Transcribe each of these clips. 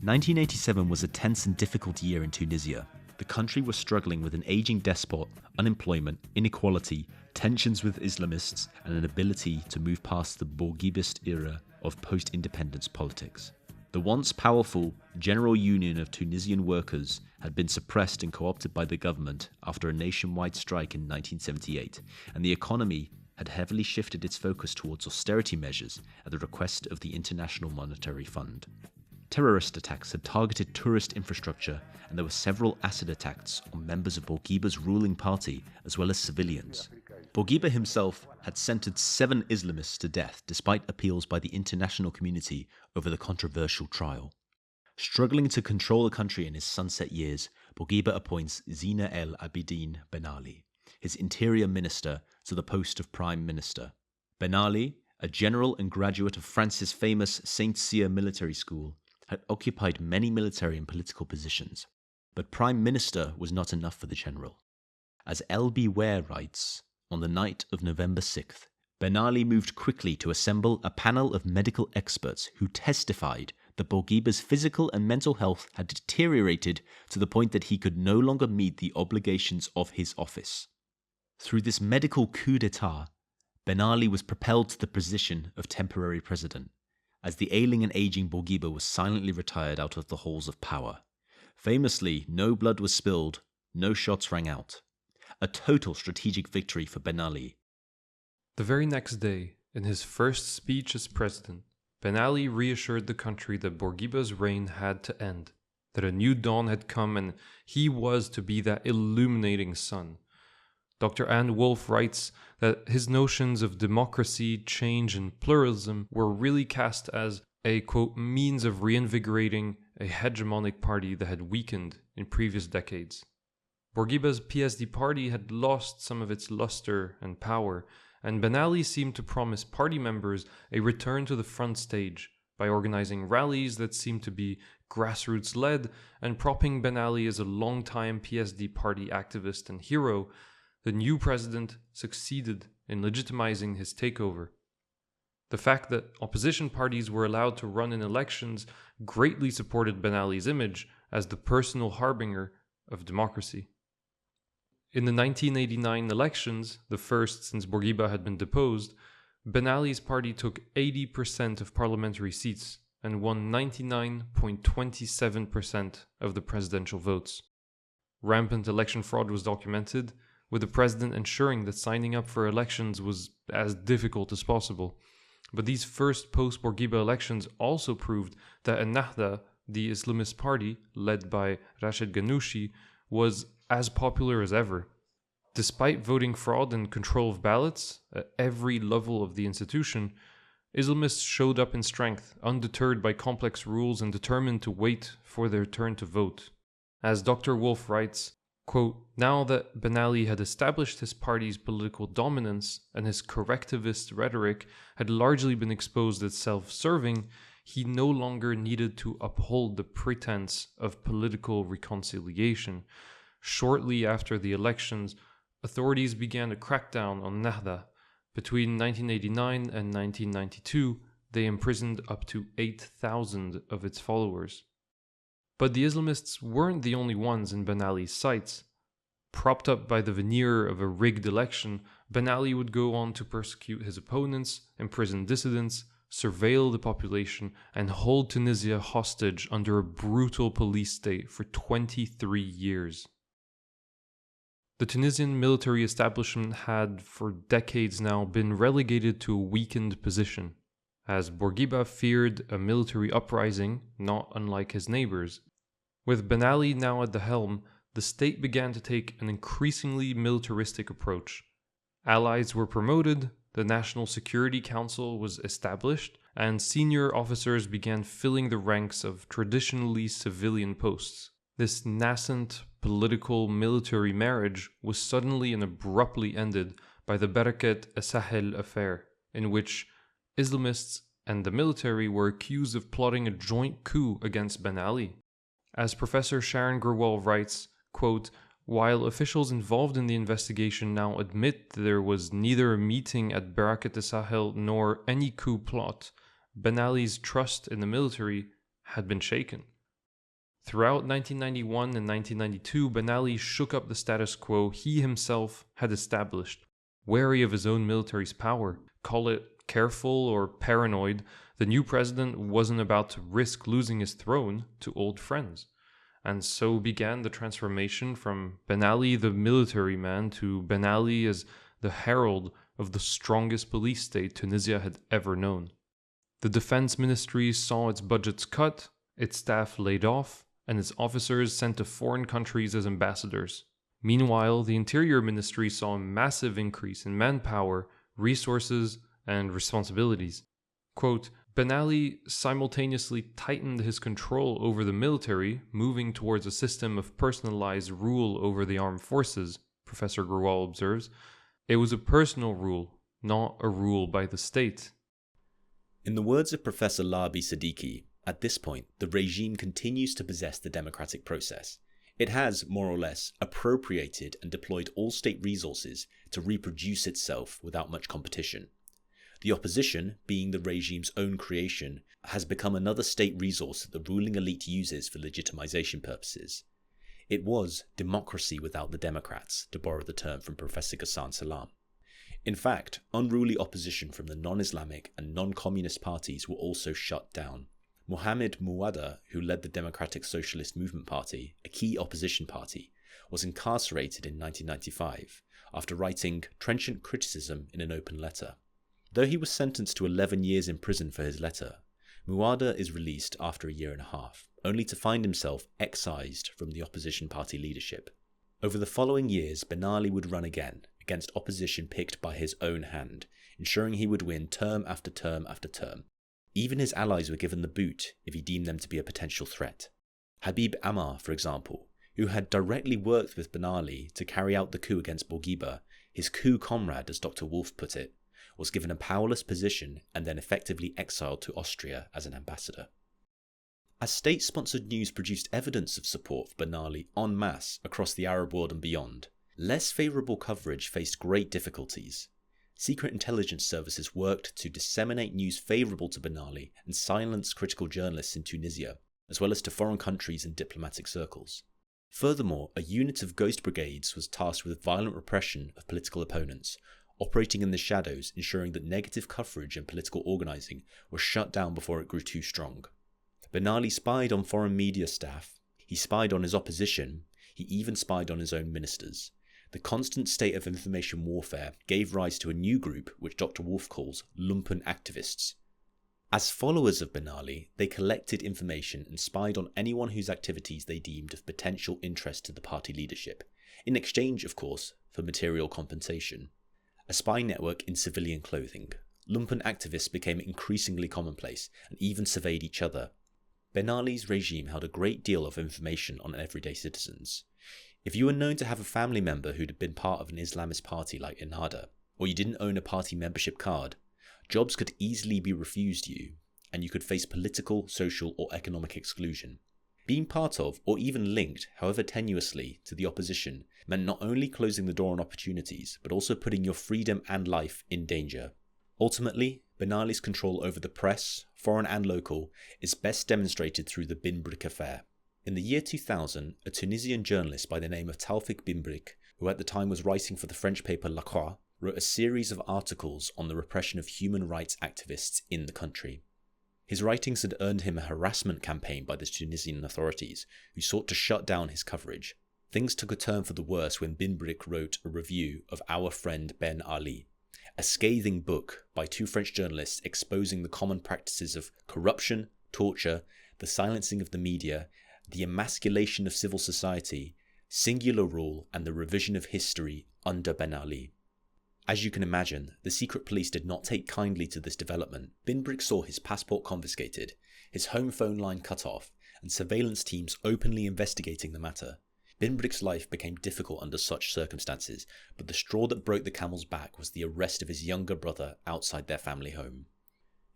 1987 was a tense and difficult year in Tunisia. The country was struggling with an aging despot, unemployment, inequality, tensions with Islamists, and an inability to move past the Bourguibist era of post-independence politics. The once powerful General Union of Tunisian Workers had been suppressed and co-opted by the government after a nationwide strike in 1978, and the economy had heavily shifted its focus towards austerity measures at the request of the International Monetary Fund. Terrorist attacks had targeted tourist infrastructure, and there were several acid attacks on members of Bourguiba's ruling party as well as civilians. Bourguiba himself had sentenced 7 Islamists to death despite appeals by the international community over the controversial trial. Struggling to control the country in his sunset years, Bourguiba appoints Zine El Abidine Ben Ali, his interior minister, to the post of prime minister. Ben Ali, a general and graduate of France's famous Saint Cyr military school, had occupied many military and political positions, but prime minister was not enough for the general. As L.B. Ware writes, on the night of November 6th, Ben Ali moved quickly to assemble a panel of medical experts who testified that Bourguiba's physical and mental health had deteriorated to the point that he could no longer meet the obligations of his office. Through this medical coup d'etat, Ben Ali was propelled to the position of temporary president, as the ailing and aging Bourguiba was silently retired out of the halls of power. Famously, no blood was spilled, no shots rang out. A total strategic victory for Ben Ali. The very next day, in his first speech as president, Ben Ali reassured the country that Bourguiba's reign had to end, that a new dawn had come and he was to be that illuminating sun. Dr. Anne Wolfe writes that his notions of democracy, change, and pluralism were really cast as a, quote, means of reinvigorating a hegemonic party that had weakened in previous decades. Bourguiba's PSD party had lost some of its luster and power, and Ben Ali seemed to promise party members a return to the front stage by organizing rallies that seemed to be grassroots-led and propping Ben Ali as a longtime PSD party activist and hero. The new president succeeded in legitimizing his takeover. The fact that opposition parties were allowed to run in elections greatly supported Ben Ali's image as the personal harbinger of democracy. In the 1989 elections, the first since Bourguiba had been deposed, Ben Ali's party took 80% of parliamentary seats and won 99.27% of the presidential votes. Rampant election fraud was documented, with the president ensuring that signing up for elections was as difficult as possible. But these first post-Bourguiba elections also proved that Ennahda, the Islamist party, led by Rachid Ghannouchi, was as popular as ever. Despite voting fraud and control of ballots at every level of the institution, Islamists showed up in strength, undeterred by complex rules and determined to wait for their turn to vote. As Dr. Wolfe writes, quote, now that Ben Ali had established his party's political dominance and his correctivist rhetoric had largely been exposed as self-serving, he no longer needed to uphold the pretense of political reconciliation. Shortly after the elections, authorities began to crack down on Ennahda. Between 1989 and 1992, they imprisoned up to 8,000 of its followers. But the Islamists weren't the only ones in Ben Ali's sights. Propped up by the veneer of a rigged election, Ben Ali would go on to persecute his opponents, imprison dissidents, surveil the population, and hold Tunisia hostage under a brutal police state for 23 years. The Tunisian military establishment had, for decades now, been relegated to a weakened position, as Bourguiba feared a military uprising, not unlike his neighbors. With Ben Ali now at the helm, the state began to take an increasingly militaristic approach. Allies were promoted, the National Security Council was established, and senior officers began filling the ranks of traditionally civilian posts. This nascent political-military marriage was suddenly and abruptly ended by the Barakat Sahel affair, in which Islamists and the military were accused of plotting a joint coup against Ben Ali. As Professor Sharon Grewal writes, quote, while officials involved in the investigation now admit there was neither a meeting at Barakat Sahel nor any coup plot, Ben Ali's trust in the military had been shaken. Throughout 1991 and 1992, Ben Ali shook up the status quo he himself had established. Wary of his own military's power, call it careful or paranoid, the new president wasn't about to risk losing his throne to old friends. And so began the transformation from Ben Ali the military man to Ben Ali as the herald of the strongest police state Tunisia had ever known. The defense ministry saw its budgets cut, its staff laid off, and its officers sent to foreign countries as ambassadors. Meanwhile, the Interior Ministry saw a massive increase in manpower, resources, and responsibilities. Quote, Ben Ali simultaneously tightened his control over the military, moving towards a system of personalized rule over the armed forces, Professor Grewal observes. It was a personal rule, not a rule by the state. In the words of Professor Labi Siddiqui, at this point, the regime continues to possess the democratic process. It has, more or less, appropriated and deployed all state resources to reproduce itself without much competition. The opposition, being the regime's own creation, has become another state resource that the ruling elite uses for legitimization purposes. It was democracy without the Democrats, to borrow the term from Professor Ghassan Salam. In fact, unruly opposition from the non-Islamic and non-communist parties were also shut down. Mohamed Mouada, who led the Democratic Socialist Movement Party, a key opposition party, was incarcerated in 1995 after writing trenchant criticism in an open letter. Though he was sentenced to 11 years in prison for his letter, Mouada is released after a year and a half, only to find himself excised from the opposition party leadership. Over the following years, Ben Ali would run again, against opposition picked by his own hand, ensuring he would win term after term after term. Even his allies were given the boot if he deemed them to be a potential threat. Habib Ammar, for example, who had directly worked with Ben Ali to carry out the coup against Bourguiba, his coup comrade as Dr. Wolf put it, was given a powerless position and then effectively exiled to Austria as an ambassador. As state-sponsored news produced evidence of support for Ben Ali en masse across the Arab world and beyond, less favourable coverage faced great difficulties. Secret intelligence services worked to disseminate news favourable to Ben Ali and silence critical journalists in Tunisia, as well as to foreign countries and diplomatic circles. Furthermore, a unit of ghost brigades was tasked with violent repression of political opponents, operating in the shadows, ensuring that negative coverage and political organising were shut down before it grew too strong. Ben Ali spied on foreign media staff, he spied on his opposition, he even spied on his own ministers. The constant state of information warfare gave rise to a new group which Dr. Wolf calls lumpen activists. As followers of Ben Ali, they collected information and spied on anyone whose activities they deemed of potential interest to the party leadership, in exchange, of course, for material compensation. A spy network in civilian clothing, lumpen activists became increasingly commonplace and even surveyed each other. Ben Ali's regime held a great deal of information on everyday citizens. If you were known to have a family member who'd been part of an Islamist party like Ennahda, or you didn't own a party membership card, jobs could easily be refused you, and you could face political, social, or economic exclusion. Being part of, or even linked, however tenuously, to the opposition meant not only closing the door on opportunities, but also putting your freedom and life in danger. Ultimately, Ben Ali's control over the press, foreign and local, is best demonstrated through the Bin Brik affair. In the year 2000, a Tunisian journalist by the name of Taoufik Bin Brik, who at the time was writing for the French paper La Croix, wrote a series of articles on the repression of human rights activists in the country. His writings had earned him a harassment campaign by the Tunisian authorities, who sought to shut down his coverage. Things took a turn for the worse when Bin Brik wrote a review of Our Friend Ben Ali, a scathing book by two French journalists exposing the common practices of corruption, torture, the silencing of the media, the emasculation of civil society, singular rule, and the revision of history under Ben Ali. As you can imagine, the secret police did not take kindly to this development. Bin Brik saw his passport confiscated, his home phone line cut off, and surveillance teams openly investigating the matter. Bin Brik's life became difficult under such circumstances, but the straw that broke the camel's back was the arrest of his younger brother outside their family home.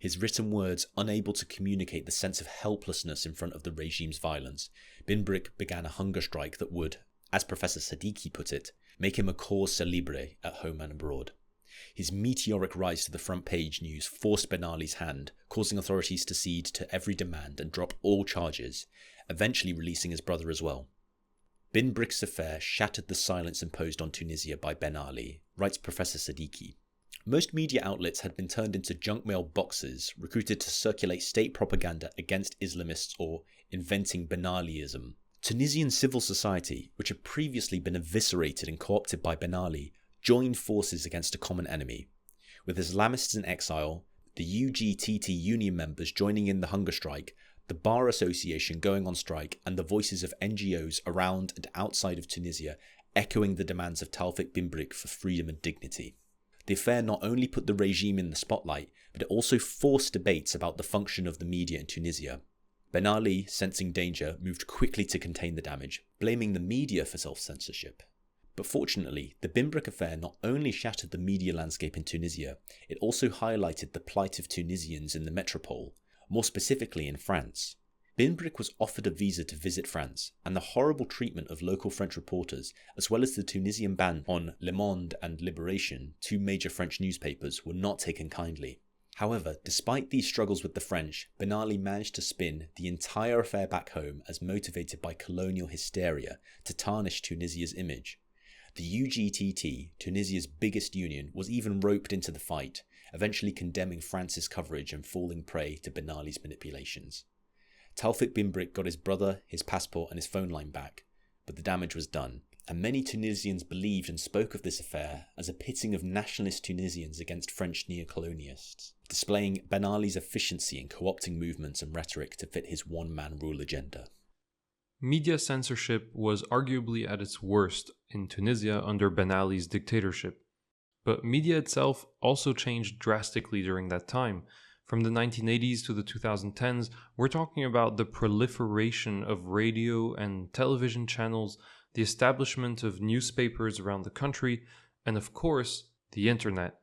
His written words unable to communicate the sense of helplessness in front of the regime's violence, Bin Brik began a hunger strike that would, as Professor Siddiqui put it, make him a cause célébre at home and abroad. His meteoric rise to the front page news forced Ben Ali's hand, causing authorities to cede to every demand and drop all charges, eventually releasing his brother as well. Bin Brik's affair shattered the silence imposed on Tunisia by Ben Ali, writes Professor Siddiqui. Most media outlets had been turned into junk mail boxes, recruited to circulate state propaganda against Islamists or inventing Ben Aliism. Tunisian civil society, which had previously been eviscerated and co-opted by Ben Ali, joined forces against a common enemy. With Islamists in exile, the UGTT union members joining in the hunger strike, the Bar Association going on strike, and the voices of NGOs around and outside of Tunisia echoing the demands of Tawfik bin Brik for freedom and dignity. The affair not only put the regime in the spotlight, but it also forced debates about the function of the media in Tunisia. Ben Ali, sensing danger, moved quickly to contain the damage, blaming the media for self-censorship. But fortunately, the Bin Brik affair not only shattered the media landscape in Tunisia, it also highlighted the plight of Tunisians in the metropole, more specifically in France. Bin Brik was offered a visa to visit France, and the horrible treatment of local French reporters, as well as the Tunisian ban on Le Monde and Libération, two major French newspapers, were not taken kindly. However, despite these struggles with the French, Ben Ali managed to spin the entire affair back home as motivated by colonial hysteria to tarnish Tunisia's image. The UGTT, Tunisia's biggest union, was even roped into the fight, eventually condemning France's coverage and falling prey to Ben Ali's manipulations. Tawfik bin Brik got his brother, his passport and his phone line back, but the damage was done, and many Tunisians believed and spoke of this affair as a pitting of nationalist Tunisians against French neo-colonialists, displaying Ben Ali's efficiency in co-opting movements and rhetoric to fit his one-man rule agenda. Media censorship was arguably at its worst in Tunisia under Ben Ali's dictatorship. But media itself also changed drastically during that time. From the 1980s to the 2010s, we're talking about the proliferation of radio and television channels, the establishment of newspapers around the country, and of course, the internet.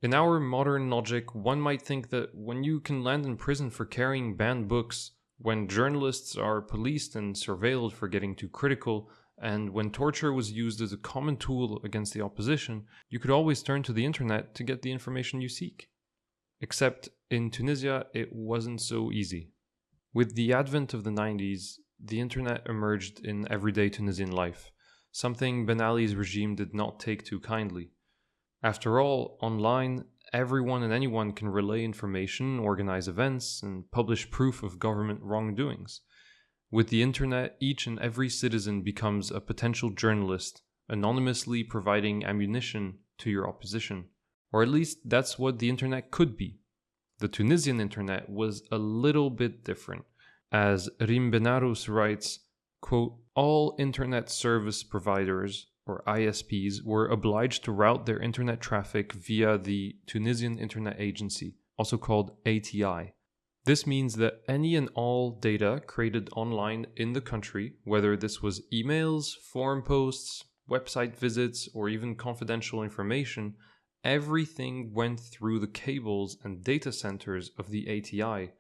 In our modern logic, one might think that when you can land in prison for carrying banned books, when journalists are policed and surveilled for getting too critical, and when torture was used as a common tool against the opposition, you could always turn to the internet to get the information you seek. Except in Tunisia, it wasn't so easy. With the advent of the 90s, the internet emerged in everyday Tunisian life, something Ben Ali's regime did not take too kindly. After all, online, everyone and anyone can relay information, organize events, and publish proof of government wrongdoings. With the internet, each and every citizen becomes a potential journalist, anonymously providing ammunition to your opposition. Or at least that's what the internet could be. The Tunisian internet was a little bit different. As Rim Benarous writes, quote, all internet service providers, or ISPs, were obliged to route their internet traffic via the Tunisian Internet Agency, also called ATI. This means that any and all data created online in the country, whether this was emails, forum posts, website visits, or even confidential information, everything went through the cables and data centers of the ATI.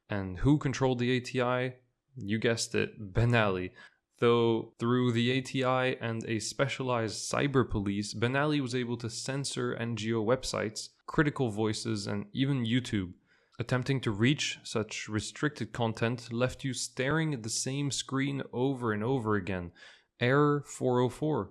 And who controlled the ATI? You guessed it, Ben Ali. Though through the ATI and a specialized cyber police, Ben Ali was able to censor NGO websites, critical voices, and even YouTube. Attempting to reach such restricted content left you staring at the same screen over and over again. Error 404.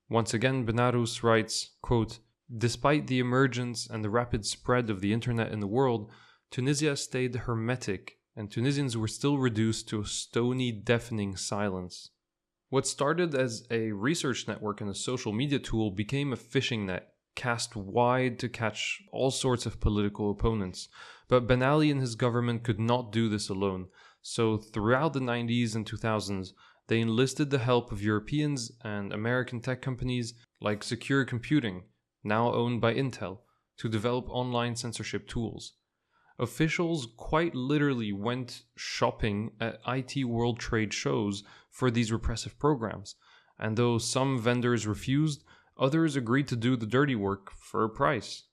Once again, Benarous writes, quote, despite the emergence and the rapid spread of the internet in the world, Tunisia stayed hermetic, and Tunisians were still reduced to a stony, deafening silence. What started as a research network and a social media tool became a fishing net, cast wide to catch all sorts of political opponents. But Ben Ali and his government could not do this alone, so throughout the 90s and 2000s, they enlisted the help of Europeans and American tech companies like Secure Computing, now owned by Intel, to develop online censorship tools. Officials quite literally went shopping at IT World Trade shows for these repressive programs, and though some vendors refused, others agreed to do the dirty work for a price.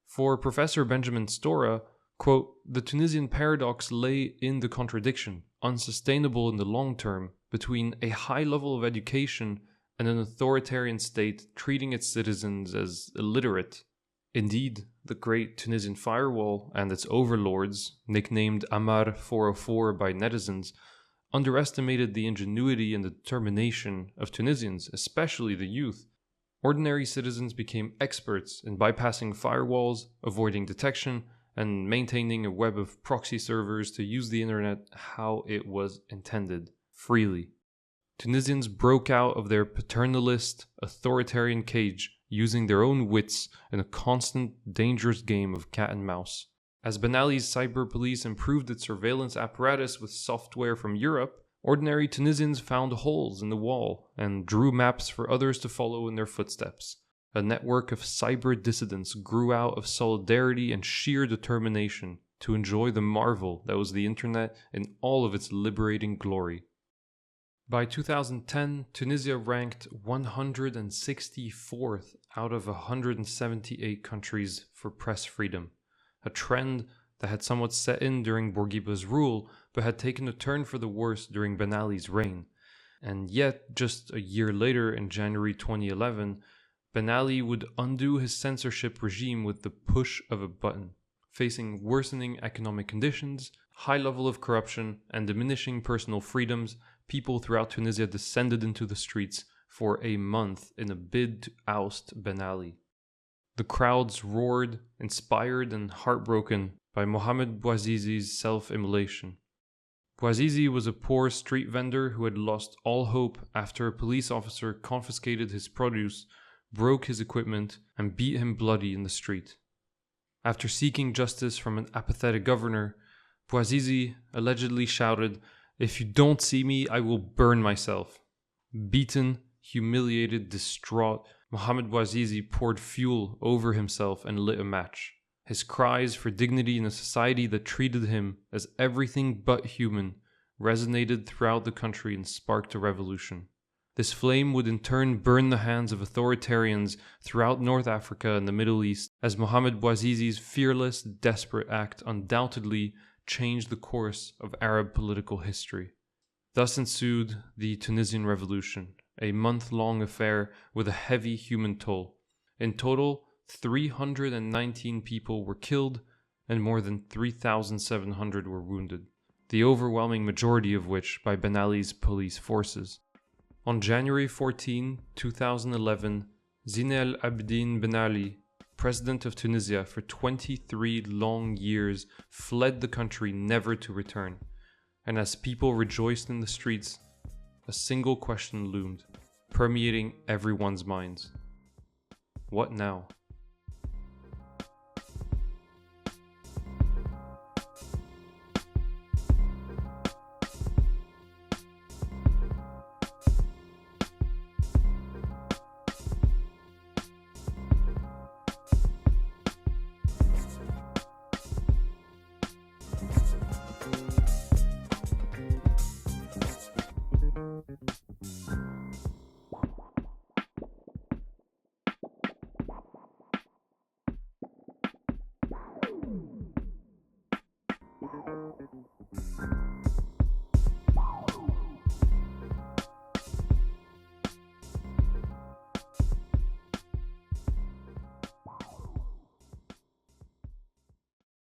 For Professor Benjamin Stora, quote, the Tunisian paradox lay in the contradiction, unsustainable in the long term, between a high level of education and an authoritarian state treating its citizens as illiterate. Indeed, the Great Tunisian Firewall and its overlords, nicknamed Amar 404 by netizens, underestimated the ingenuity and the determination of Tunisians, especially the youth. Ordinary citizens became experts in bypassing firewalls, avoiding detection, and maintaining a web of proxy servers to use the internet how it was intended, freely. Tunisians broke out of their paternalist, authoritarian cage, using their own wits in a constant, dangerous game of cat and mouse. As Ben Ali's cyber police improved its surveillance apparatus with software from Europe, ordinary Tunisians found holes in the wall and drew maps for others to follow in their footsteps. A network of cyber dissidents grew out of solidarity and sheer determination to enjoy the marvel that was the internet in all of its liberating glory. By 2010, Tunisia ranked 164th out of 178 countries for press freedom, a trend that had somewhat set in during Bourguiba's rule, but had taken a turn for the worse during Ben Ali's reign. And yet, just a year later, in January 2011, Ben Ali would undo his censorship regime with the push of a button. Facing worsening economic conditions, high level of corruption, and diminishing personal freedoms, people throughout Tunisia descended into the streets for a month in a bid to oust Ben Ali. The crowds roared, inspired and heartbroken by Mohamed Bouazizi's self-immolation. Bouazizi was a poor street vendor who had lost all hope after a police officer confiscated his produce, broke his equipment, and beat him bloody in the street. After seeking justice from an apathetic governor, Bouazizi allegedly shouted, "If you don't see me, I will burn myself." Beaten, humiliated, distraught, Mohamed Bouazizi poured fuel over himself and lit a match. His cries for dignity in a society that treated him as everything but human resonated throughout the country and sparked a revolution. This flame would in turn burn the hands of authoritarians throughout North Africa and the Middle East, as Mohamed Bouazizi's fearless, desperate act undoubtedly changed the course of Arab political history. Thus ensued the Tunisian Revolution, a month-long affair with a heavy human toll. In total, 319 people were killed and more than 3,700 were wounded, the overwhelming majority of which by Ben Ali's police forces. On January 14, 2011, Zine El Abidine Ben Ali, president of Tunisia for 23 long years, fled the country never to return. And as people rejoiced in the streets, a single question loomed, permeating everyone's minds. What now?